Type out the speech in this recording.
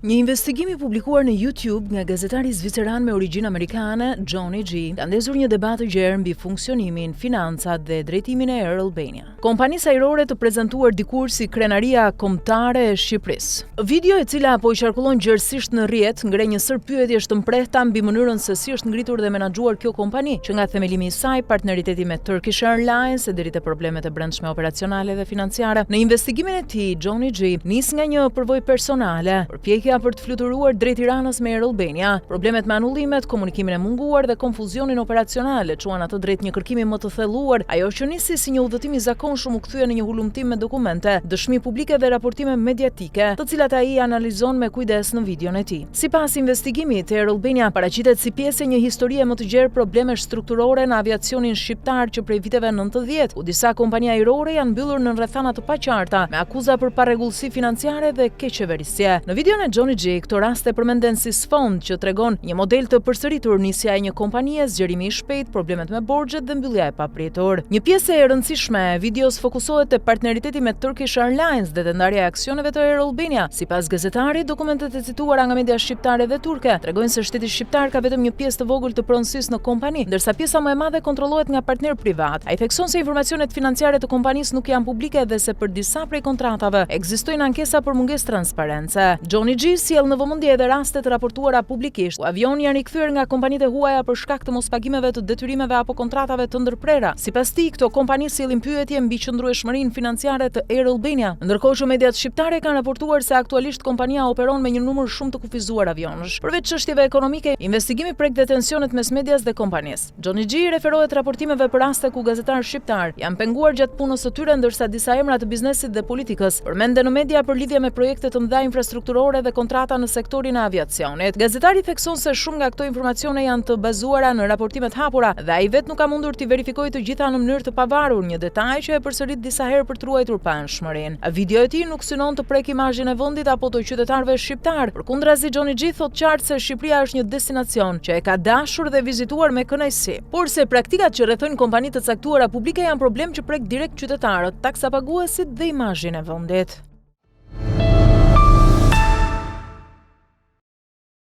Një investigim i publikuar në YouTube nga gazetari zviceran me origjinë amerikane Johnny G ka ndezur një debat të gjerë mbi funksionimin, financat dhe drejtimin e Air Albania, kompanisë ajrore të prezantuar dikur si krenaria kombëtare e Shqipërisë. Video e cila po i qarkullon gjerësisht në rrjet ngre një sër pyetjesh të mprehta mbi mënyrën se si është ngritur dhe menaxhuar kjo kompani, që nga themelimi i saj, partneriteti me Turkish Airlines e deri te problemet e brendshme operacionale dhe financiare. Në investigimin e tij, Johnny G nis nga një përvojë personale, përpjekja për të fluturuar drejt Tiranës me Air Albania, problemet me anullimet, komunikimin e munguar dhe konfuzionin operacional e çuan atë drejt një kërkimi më të thelluar, ajo që nisi si një udhëtim i zakonshëm u kthye në një hulumtim me dokumente, dëshmi publike dhe raportime mediatike, të cilat ai analizon me kujdes në videon e tij. Sipas investigimit, Air Albania paraqitet si pjesë e një historie më të gjerë problemesh strukturore në aviacionin shqiptar që prej viteve 90, ku disa kompani ajrore janë mbyllur në rrethana të paqarta me akuza për parregullsi financiare dhe keqeverisje. Në videon e Johnny G, këto raste përmenden si sfond që tregon një model të përsëritur, nisja e një kompanie, zgjerimi i shpejt, problemet me borxhet dhe mbyllja e papritur. Një pjesë e rëndësishme e videos fokusohet te partneriteti me Turkish Airlines dhe te ndarja e aksioneve të Air Albania. Sipas gazetarit, dokumentet e cituara nga media shqiptare dhe turke tregojnë se shteti shqiptar ka vetëm një pjesë të vogël të pronësisë në kompani, ndërsa pjesa më e madhe kontrollohet nga partner privat. Ai thekson se informacionet financiare të kompanisë nuk janë publike dhe se për disa prej kontratave ekzistojnë ankesa për mungesë transparence. Johnny G sjell në vëmendje edhe raste të raportuara publikisht, ku avionë janë rikthyer nga kompanitë e huaja për shkak të mospagimeve të detyrimeve apo kontratave të ndërprera. Sipas tij, këto kompani sillin pyetje mbi qëndrueshmërinë financiare të Air Albania, ndërkohë që mediat shqiptare kanë raportuar se aktualisht kompania operon me një numër shumë të kufizuar avionësh. Përveç çështjeve ekonomike, investigimi prek dhe tensionet mes medias dhe kompanisë. Johnny G referohet raportimeve për raste ku gazetarë shqiptar janë penguar gjatë punës së tyre, ndërsa disa emra të biznesit dhe politikës përmenden në media për lidhje me projekte të mëdha infrastrukturore dhe kontrata në sektorin e aviacionit. Gazetari thekson se shumë nga këto informacione janë të bazuara në raportimet hapura dhe ai vetë nuk ka mundur t'i verifikojë të gjitha në mënyrë të pavarur, një detaj që e përsërit disa herë për të ruajtur pamshmërinë. Video e tij nuk synon të prek imazhin e vendit apo të qytetarëve shqiptar. Përkundrazi, Johnny G thot qartë se Shqipëria është një destinacion që e ka dashur dhe vizituar me kënaqësi. Por se praktikat që rrethojnë kompanitë të caktuara publike janë problem që prek direkt qytetarët, taksapaguesit dhe imazhin e vendit.